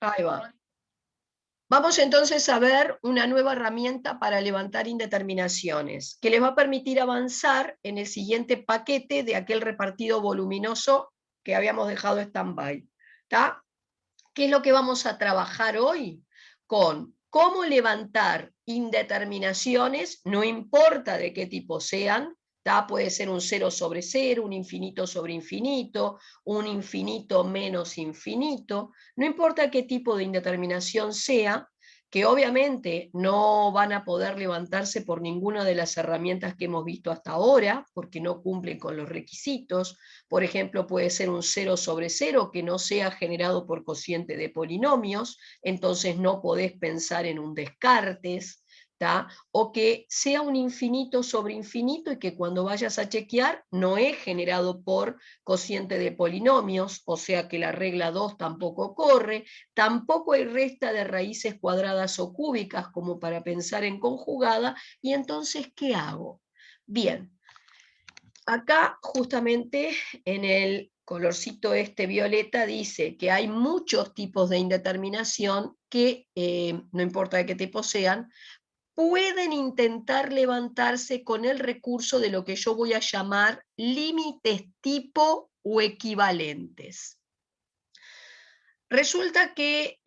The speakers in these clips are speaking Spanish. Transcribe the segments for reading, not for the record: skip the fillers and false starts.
Ahí va. Vamos entonces a ver una nueva herramienta para levantar indeterminaciones, que les va a permitir avanzar en el siguiente paquete de aquel repartido voluminoso que habíamos dejado stand-by. ¿Está? ¿Qué es lo que vamos a trabajar hoy? Con cómo levantar indeterminaciones, no importa de qué tipo sean, ¿tá? Puede ser un 0 sobre 0, un infinito sobre infinito, un infinito menos infinito, no importa qué tipo de indeterminación sea, que obviamente no van a poder levantarse por ninguna de las herramientas que hemos visto hasta ahora, porque no cumplen con los requisitos. Por ejemplo, puede ser un 0 sobre 0 que no sea generado por cociente de polinomios, entonces no podés pensar en un Descartes, ¿tá? O que sea un infinito sobre infinito y que cuando vayas a chequear no es generado por cociente de polinomios, o sea que la regla 2 tampoco corre, tampoco hay resta de raíces cuadradas o cúbicas como para pensar en conjugada, y entonces, ¿qué hago? Bien, acá justamente en el colorcito este violeta dice que hay muchos tipos de indeterminación que, no importa de qué tipo sean, pueden intentar levantarse con el recurso de lo que yo voy a llamar límites tipo o equivalentes. Resulta que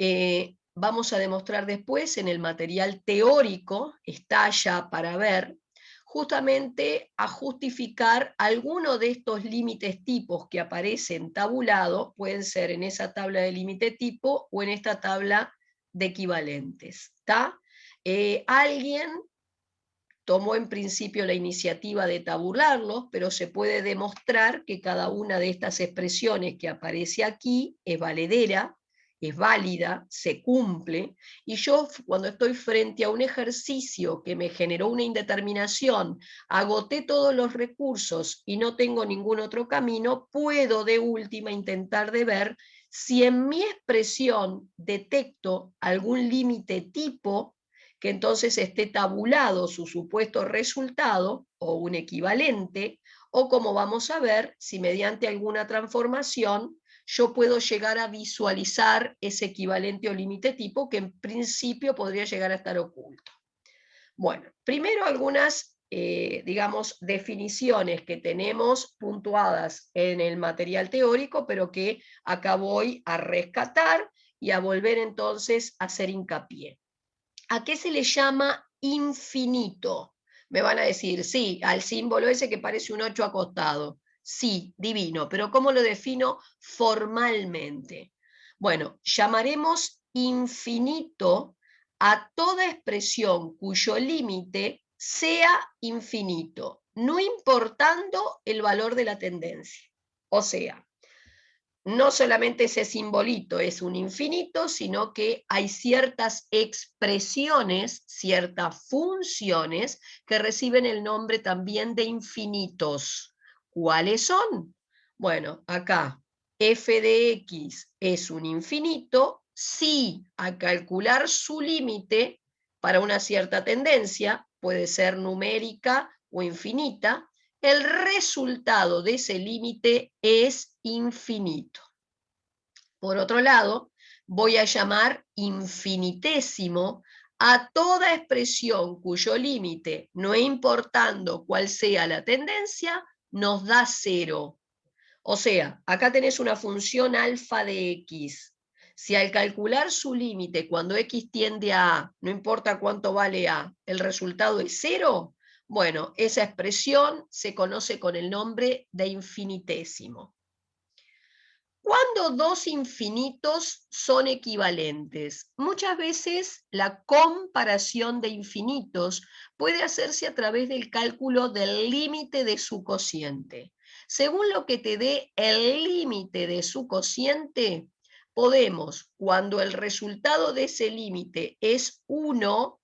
vamos a demostrar después en el material teórico, está ya para ver, justamente a justificar alguno de estos límites tipos que aparecen tabulados, pueden ser en esa tabla de límite tipo o en esta tabla de equivalentes. ¿Está? Alguien tomó en principio la iniciativa de tabularlos, pero se puede demostrar que cada una de estas expresiones que aparece aquí es valedera, es válida, se cumple, y yo cuando estoy frente a un ejercicio que me generó una indeterminación, agoté todos los recursos y no tengo ningún otro camino, puedo de última intentar de ver si en mi expresión detecto algún límite tipo que entonces esté tabulado su supuesto resultado o un equivalente, o como vamos a ver, si mediante alguna transformación yo puedo llegar a visualizar ese equivalente o límite tipo que en principio podría llegar a estar oculto. Bueno, primero algunas, digamos, definiciones que tenemos puntuadas en el material teórico, pero que acá voy a rescatar y a volver entonces a hacer hincapié. ¿A qué se le llama infinito? Me van a decir, sí, al símbolo ese que parece un 8 acostado. Sí, divino, pero ¿cómo lo defino formalmente? Bueno, llamaremos infinito a toda expresión cuyo límite sea infinito, no importando el valor de la tendencia. O sea, no solamente ese simbolito es un infinito, sino que hay ciertas expresiones, ciertas funciones que reciben el nombre también de infinitos. ¿Cuáles son? Bueno, acá f de x es un infinito si a calcular su límite para una cierta tendencia, puede ser numérica o infinita, el resultado de ese límite es infinito. Por otro lado, voy a llamar infinitésimo a toda expresión cuyo límite, no importando cuál sea la tendencia, nos da cero. O sea, acá tenés una función alfa de x. Si al calcular su límite cuando x tiende a A, no importa cuánto vale A, el resultado es cero, bueno, esa expresión se conoce con el nombre de infinitésimo. ¿Cuándo dos infinitos son equivalentes? Muchas veces la comparación de infinitos puede hacerse a través del cálculo del límite de su cociente. Según lo que te dé el límite de su cociente, podemos, cuando el resultado de ese límite es 1,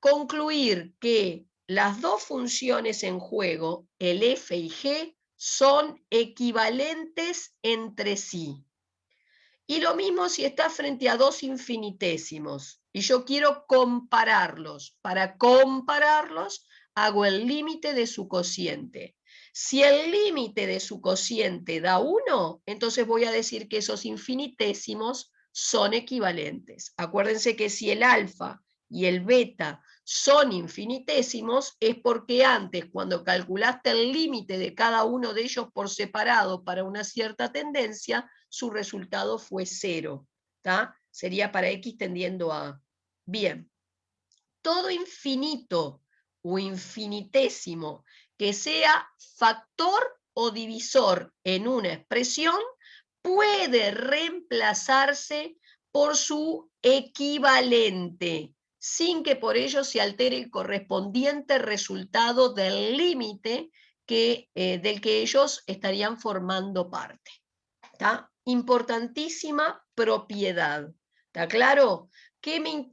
concluir que las dos funciones en juego, el f y g, son equivalentes entre sí. Y lo mismo si está frente a dos infinitésimos y yo quiero compararlos. Para compararlos, hago el límite de su cociente. Si el límite de su cociente da 1, entonces voy a decir que esos infinitésimos son equivalentes. Acuérdense que si el alfa y el beta son infinitésimos, es porque antes, cuando calculaste el límite de cada uno de ellos por separado para una cierta tendencia, su resultado fue 0. ¿Tá? Sería para x tendiendo a A. Bien, todo infinito o infinitésimo que sea factor o divisor en una expresión puede reemplazarse por su equivalente, sin que por ello se altere el correspondiente resultado del límite del que ellos estarían formando parte. ¿Está? Importantísima propiedad. ¿Está claro?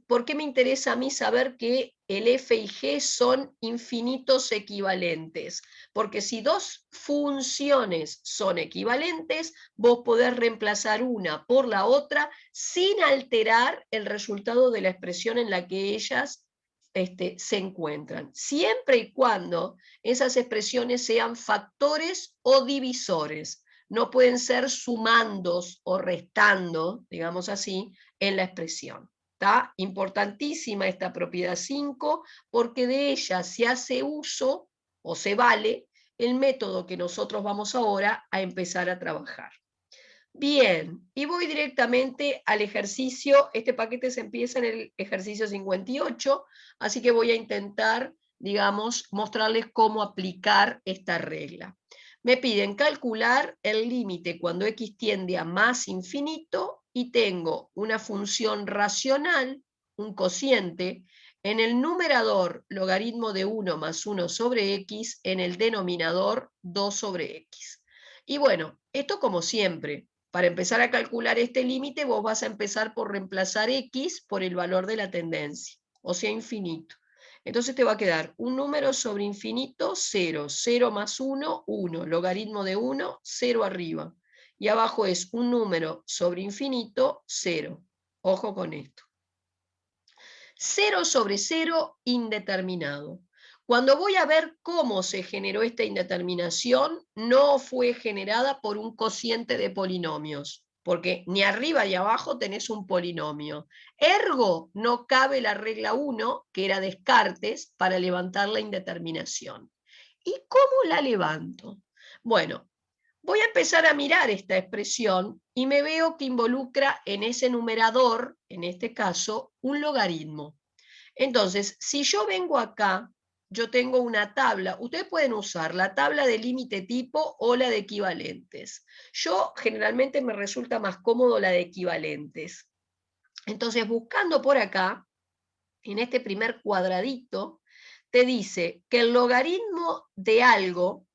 ¿Por qué me interesa a mí saber que el f y g son infinitos equivalentes? Porque si dos funciones son equivalentes, vos podés reemplazar una por la otra sin alterar el resultado de la expresión en la que ellas se encuentran, siempre y cuando esas expresiones sean factores o divisores. No pueden ser sumandos o restando, digamos así, en la expresión. ¿Está? Importantísima esta propiedad 5, porque de ella se hace uso o se vale el método que nosotros vamos ahora a empezar a trabajar. Bien, y voy directamente al ejercicio. Este paquete se empieza en el ejercicio 58, así que voy a intentar, digamos, mostrarles cómo aplicar esta regla. Me piden calcular el límite cuando x tiende a más infinito y tengo una función racional, un cociente, en el numerador logaritmo de 1 más 1 sobre x, en el denominador 2 sobre x. Y bueno, esto como siempre, para empezar a calcular este límite vos vas a empezar por reemplazar x por el valor de la tendencia, o sea, infinito. Entonces te va a quedar un número sobre infinito, 0. 0 más 1, 1. Logaritmo de 1, 0 arriba. Y abajo es un número sobre infinito, 0. Ojo con esto. 0 sobre 0, indeterminado. Cuando voy a ver cómo se generó esta indeterminación, no fue generada por un cociente de polinomios, porque ni arriba ni abajo tenés un polinomio. Ergo, no cabe la regla 1, que era Descartes, para levantar la indeterminación. ¿Y cómo la levanto? Bueno, voy a empezar a mirar esta expresión y me veo que involucra en ese numerador, en este caso, un logaritmo. Entonces, si yo vengo acá, yo tengo una tabla. Ustedes pueden usar la tabla de límite tipo o la de equivalentes. Yo generalmente me resulta más cómodo la de equivalentes. Entonces, buscando por acá, en este primer cuadradito, te dice que el logaritmo de algo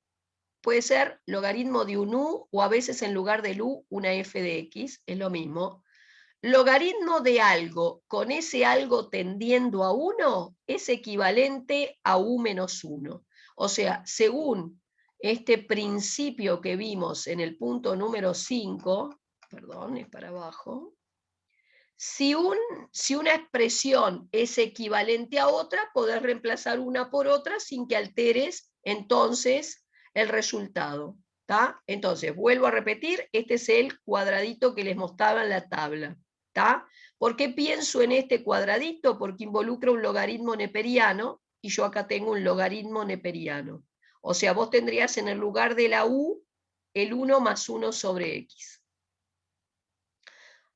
puede ser logaritmo de un u, o a veces en lugar del u, una f de x, es lo mismo. Logaritmo de algo con ese algo tendiendo a 1 es equivalente a u menos 1. O sea, según este principio que vimos en el punto número 5, perdón, es para abajo, si una expresión es equivalente a otra, podés reemplazar una por otra sin que alteres entonces el resultado. ¿Tá? Entonces, vuelvo a repetir, este es el cuadradito que les mostraba en la tabla. ¿Tá? ¿Por qué pienso en este cuadradito? Porque involucra un logaritmo neperiano y yo acá tengo un logaritmo neperiano. O sea, vos tendrías en el lugar de la u el 1 más 1 sobre x.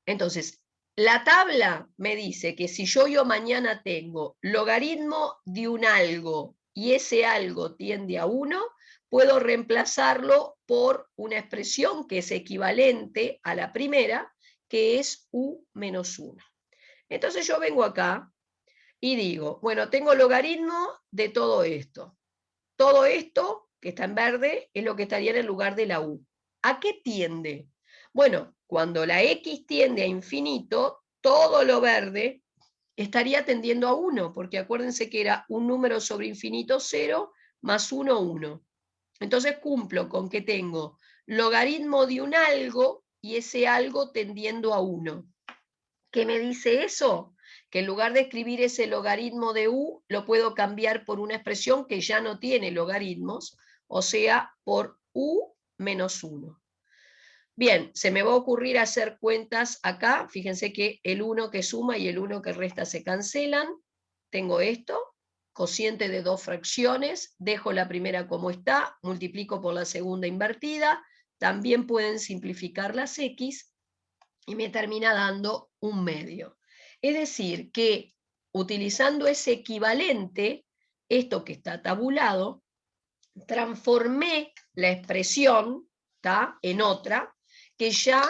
Entonces, la tabla me dice que si yo mañana tengo logaritmo de un algo y ese algo tiende a 1, puedo reemplazarlo por una expresión que es equivalente a la primera, que es u menos 1. Entonces yo vengo acá y digo, bueno, tengo logaritmo de todo esto. Todo esto, que está en verde, es lo que estaría en el lugar de la u. ¿A qué tiende? Bueno, cuando la x tiende a infinito, todo lo verde estaría tendiendo a 1, porque acuérdense que era un número sobre infinito 0 más 1, 1. Entonces cumplo con que tengo logaritmo de un algo y ese algo tendiendo a 1. ¿Qué me dice eso? Que en lugar de escribir ese logaritmo de u, lo puedo cambiar por una expresión que ya no tiene logaritmos, o sea, por u menos 1. Bien, se me va a ocurrir hacer cuentas acá. Fíjense que el 1 que suma y el 1 que resta se cancelan. Tengo esto, cociente de dos fracciones, dejo la primera como está, multiplico por la segunda invertida. También pueden simplificar las x y me termina dando un medio. Es decir, que utilizando ese equivalente, esto que está tabulado, transformé la expresión, ¿tá?, en otra, que ya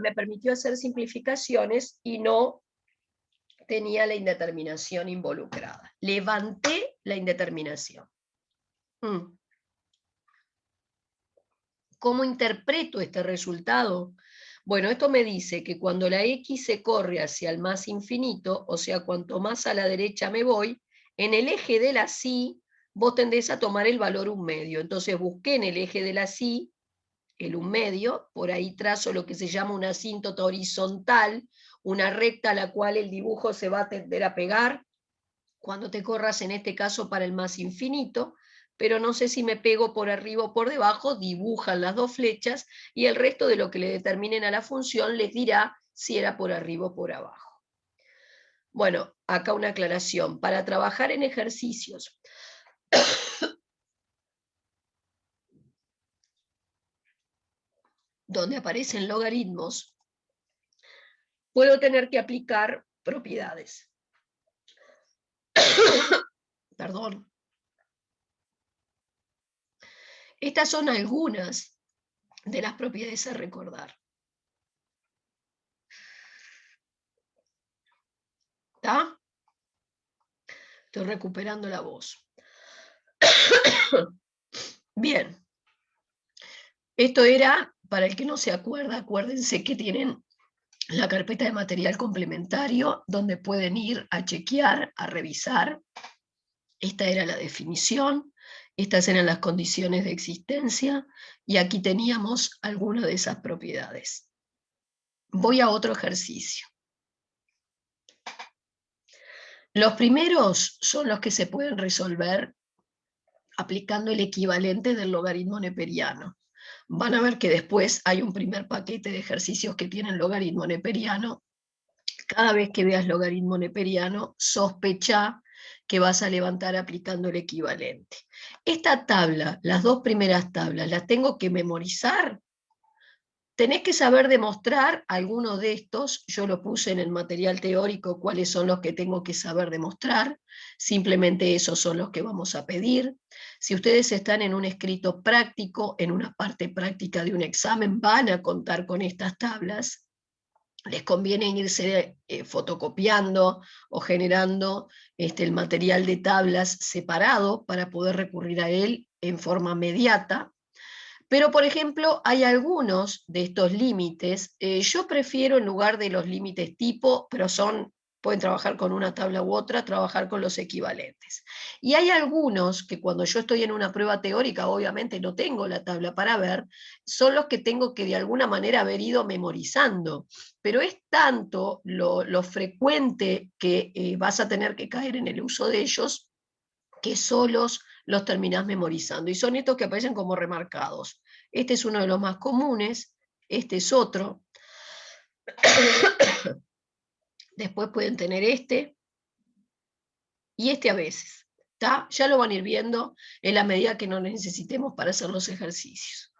me permitió hacer simplificaciones y no tenía la indeterminación involucrada. Levanté la indeterminación. ¿Cómo interpreto este resultado? Bueno, esto me dice que cuando la x se corre hacia el más infinito, o sea, cuanto más a la derecha me voy, en el eje de la sí, vos tendés a tomar el valor 1/2. Entonces busqué en el eje de la sí el 1/2, por ahí trazo lo que se llama una asíntota horizontal, una recta a la cual el dibujo se va a tender a pegar cuando te corras, en este caso, para el más infinito, pero no sé si me pego por arriba o por debajo. Dibujan las dos flechas y el resto de lo que le determinen a la función les dirá si era por arriba o por abajo. Bueno, acá una aclaración. Para trabajar en ejercicios donde aparecen logaritmos, puedo tener que aplicar propiedades. Perdón. Estas son algunas de las propiedades a recordar. ¿Está? Estoy recuperando la voz. Bien. Esto era, para el que no se acuerda, acuérdense que tienen la carpeta de material complementario donde pueden ir a chequear, a revisar. Esta era la definición, estas eran las condiciones de existencia y aquí teníamos algunas de esas propiedades. Voy a otro ejercicio. Los primeros son los que se pueden resolver aplicando el equivalente del logaritmo neperiano. Van a ver que después hay un primer paquete de ejercicios que tienen logaritmo neperiano. Cada vez que veas logaritmo neperiano, sospecha que vas a levantar aplicando el equivalente. Esta tabla, las dos primeras tablas, ¿las tengo que memorizar? Tenés que saber demostrar alguno de estos. Yo lo puse en el material teórico, cuáles son los que tengo que saber demostrar. Simplemente esos son los que vamos a pedir. Si ustedes están en un escrito práctico, en una parte práctica de un examen, van a contar con estas tablas. Les conviene irse fotocopiando o generando el material de tablas separado para poder recurrir a él en forma inmediata. Pero, por ejemplo, hay algunos de estos límites. Yo prefiero, en lugar de los límites tipo, pero pueden trabajar con una tabla u otra, trabajar con los equivalentes. Y hay algunos que cuando yo estoy en una prueba teórica, obviamente no tengo la tabla para ver, son los que tengo que de alguna manera haber ido memorizando. Pero es tanto lo frecuente que vas a tener que caer en el uso de ellos, que solos los terminás memorizando. Y son estos que aparecen como remarcados. Este es uno de los más comunes, este es otro. Después pueden tener este y este a veces. ¿Tá? Ya lo van a ir viendo en la medida que no necesitemos para hacer los ejercicios.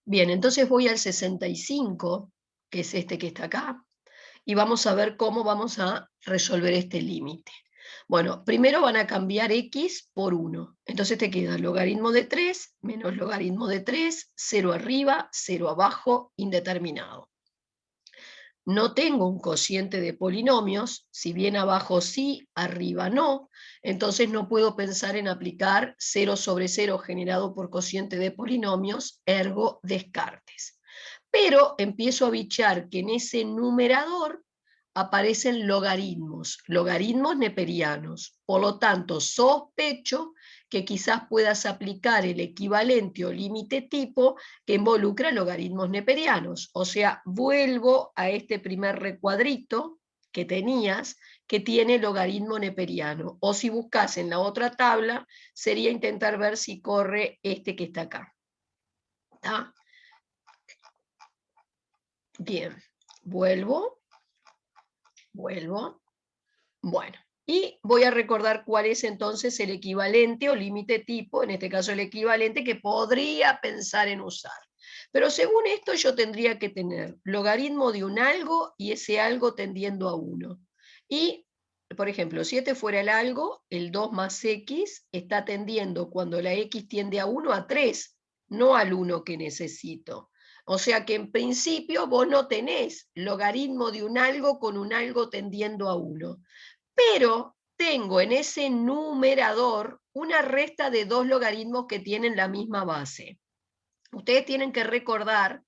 Bien, entonces voy al 65, que es este que está acá, y vamos a ver cómo vamos a resolver este límite. Bueno, primero van a cambiar x por 1. Entonces te queda logaritmo de 3 menos logaritmo de 3, 0 arriba, 0 abajo, indeterminado. No tengo un cociente de polinomios, si bien abajo sí, arriba no, entonces no puedo pensar en aplicar 0 sobre 0 generado por cociente de polinomios, ergo Descartes. Pero empiezo a bichar que en ese numerador aparecen logaritmos neperianos. Por lo tanto, sospecho que quizás puedas aplicar el equivalente o límite tipo que involucra logaritmos neperianos. O sea, vuelvo a este primer recuadrito que tenías, que tiene logaritmo neperiano. O si buscas en la otra tabla, sería intentar ver si corre este que está acá. ¿Está? Bien, vuelvo. Bueno, y voy a recordar cuál es entonces el equivalente o límite tipo, en este caso el equivalente que podría pensar en usar. Pero según esto yo tendría que tener logaritmo de un algo y ese algo tendiendo a 1. Y, por ejemplo, si este fuera el algo, el 2 más x está tendiendo, cuando la x tiende a 1, a 3, no al 1 que necesito. O sea que en principio vos no tenés logaritmo de un algo con un algo tendiendo a 1. Pero tengo en ese numerador una resta de dos logaritmos que tienen la misma base. Ustedes tienen que recordar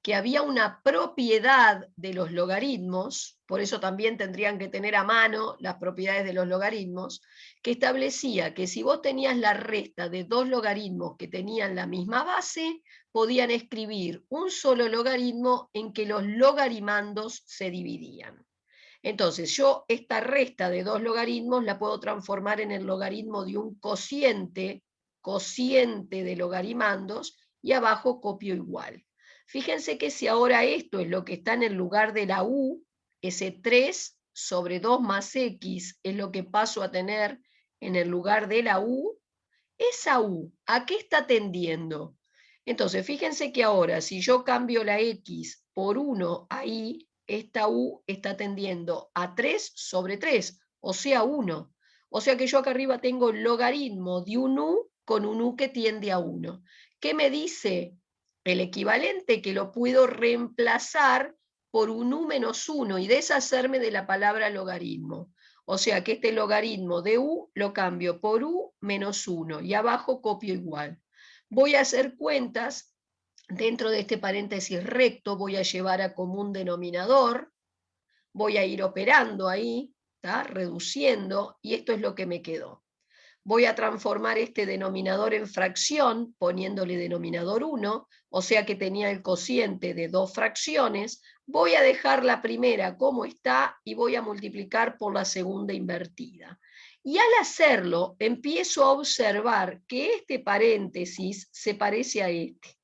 que había una propiedad de los logaritmos, por eso también tendrían que tener a mano las propiedades de los logaritmos, que establecía que si vos tenías la resta de dos logaritmos que tenían la misma base, podían escribir un solo logaritmo en que los logarimandos se dividían. Entonces, yo esta resta de dos logaritmos la puedo transformar en el logaritmo de un cociente de logarimandos, y abajo copio igual. Fíjense que si ahora esto es lo que está en el lugar de la u, ese 3 sobre 2 más x es lo que paso a tener en el lugar de la u, esa u, ¿a qué está tendiendo? Entonces, fíjense que ahora, si yo cambio la x por 1 ahí, esta u está tendiendo a 3 sobre 3, o sea, 1. O sea que yo acá arriba tengo el logaritmo de un u con un u que tiende a 1. ¿Qué me dice el equivalente? Que lo puedo reemplazar por un u menos 1 y deshacerme de la palabra logaritmo. O sea que este logaritmo de u lo cambio por u menos 1 y abajo copio igual. Voy a hacer cuentas. Dentro de este paréntesis recto voy a llevar a común denominador, voy a ir operando ahí, ¿tá? Reduciendo, y esto es lo que me quedó. Voy a transformar este denominador en fracción, poniéndole denominador 1, o sea que tenía el cociente de dos fracciones. Voy a dejar la primera como está y voy a multiplicar por la segunda invertida. Y al hacerlo, empiezo a observar que este paréntesis se parece a este.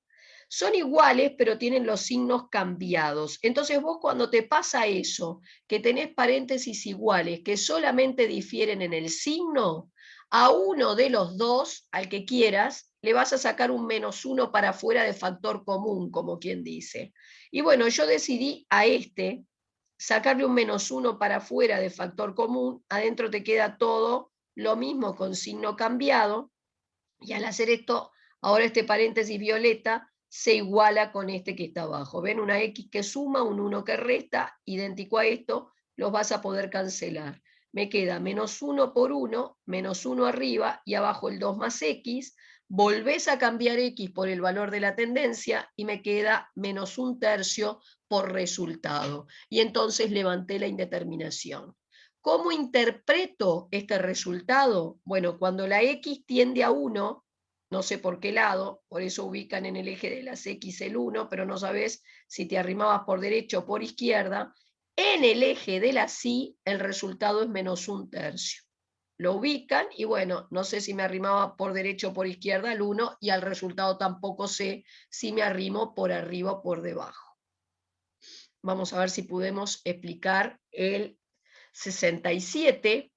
Son iguales, pero tienen los signos cambiados. Entonces vos, cuando te pasa eso, que tenés paréntesis iguales, que solamente difieren en el signo, a uno de los dos, al que quieras, le vas a sacar un menos 1 para afuera de factor común, como quien dice. Y bueno, yo decidí a este sacarle un menos 1 para afuera de factor común, adentro te queda todo lo mismo con signo cambiado, y al hacer esto, ahora este paréntesis violeta se iguala con este que está abajo. ¿Ven? Una X que suma, un 1 que resta, idéntico a esto, los vas a poder cancelar. Me queda menos 1 por 1, menos 1 arriba y abajo el 2 más X, volvés a cambiar X por el valor de la tendencia y me queda menos 1/3 por resultado. Y entonces levanté la indeterminación. ¿Cómo interpreto este resultado? Bueno, cuando la X tiende a 1, no sé por qué lado, por eso ubican en el eje de las X el 1, pero no sabes si te arrimabas por derecha o por izquierda, en el eje de la Y el resultado es menos 1/3. Lo ubican y bueno, no sé si me arrimaba por derecha o por izquierda al 1 y al resultado tampoco sé si me arrimo por arriba o por debajo. Vamos a ver si podemos explicar el 67.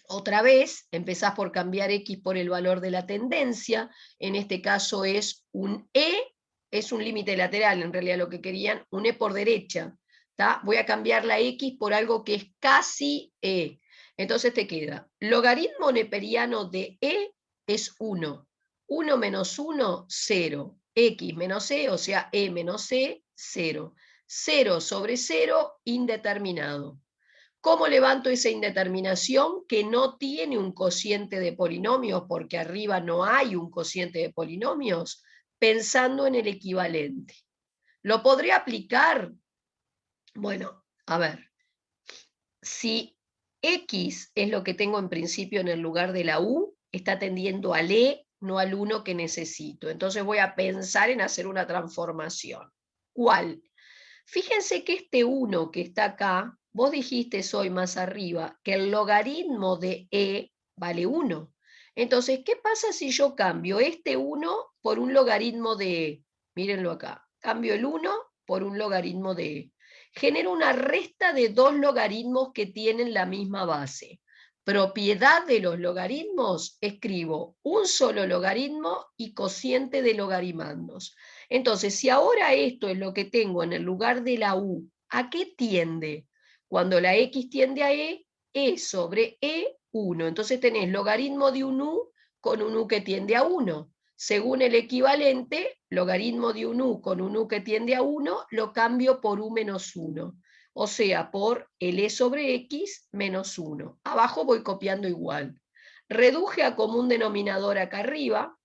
Otra vez, empezás por cambiar X por el valor de la tendencia, en este caso es un E, es un límite lateral, en realidad lo que querían, un E por derecha. ¿Tá? Voy a cambiar la X por algo que es casi E. Entonces te queda, logaritmo neperiano de E es 1. 1 menos 1, 0. X menos E, o sea, E menos E, 0. 0 sobre 0, indeterminado. ¿Cómo levanto esa indeterminación que no tiene un cociente de polinomios, porque arriba no hay un cociente de polinomios? Pensando en el equivalente. ¿Lo podré aplicar? Bueno, a ver. Si X es lo que tengo en principio en el lugar de la U, está tendiendo al E, no al 1 que necesito. Entonces voy a pensar en hacer una transformación. ¿Cuál? Fíjense que este 1 que está acá, vos dijiste hoy más arriba que el logaritmo de E vale 1. Entonces, ¿qué pasa si yo cambio este 1 por un logaritmo de E? Mírenlo acá. Cambio el 1 por un logaritmo de e. Genero una resta de dos logaritmos que tienen la misma base. Propiedad de los logaritmos, escribo un solo logaritmo y cociente de logaritmandos. Entonces, si ahora esto es lo que tengo en el lugar de la u, ¿a qué tiende? Cuando la x tiende a e sobre e1. Entonces tenés logaritmo de un u con un u que tiende a 1. Según el equivalente, logaritmo de un u con un u que tiende a 1, lo cambio por u menos 1. O sea, por el e sobre x menos 1. Abajo voy copiando igual. Reduje a común denominador acá arriba.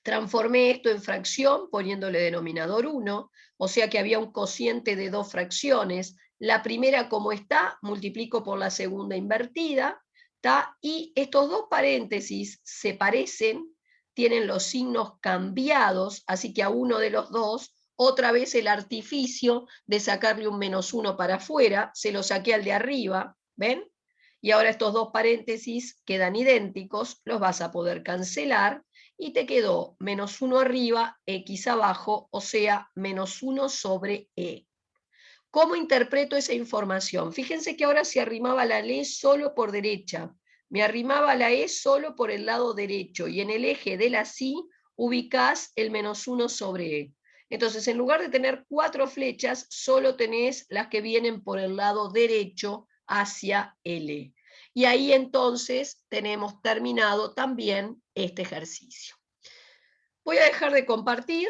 Transformé esto en fracción poniéndole denominador 1, o sea que había un cociente de dos fracciones. La primera como está, multiplico por la segunda invertida, y estos dos paréntesis se parecen, tienen los signos cambiados, así que a uno de los dos, otra vez el artificio de sacarle un menos 1 para afuera, se lo saqué al de arriba, ¿ven? Y ahora estos dos paréntesis quedan idénticos, los vas a poder cancelar, y te quedó menos 1 arriba, x abajo, o sea, menos 1 sobre e. ¿Cómo interpreto esa información? Fíjense que ahora se arrimaba la e solo por derecha, me arrimaba la e solo por el lado derecho, y en el eje de la sí ubicás el menos 1 sobre e. Entonces, en lugar de tener 4 flechas, solo tenés las que vienen por el lado derecho hacia el e. Y ahí entonces tenemos terminado también este ejercicio. Voy a dejar de compartir.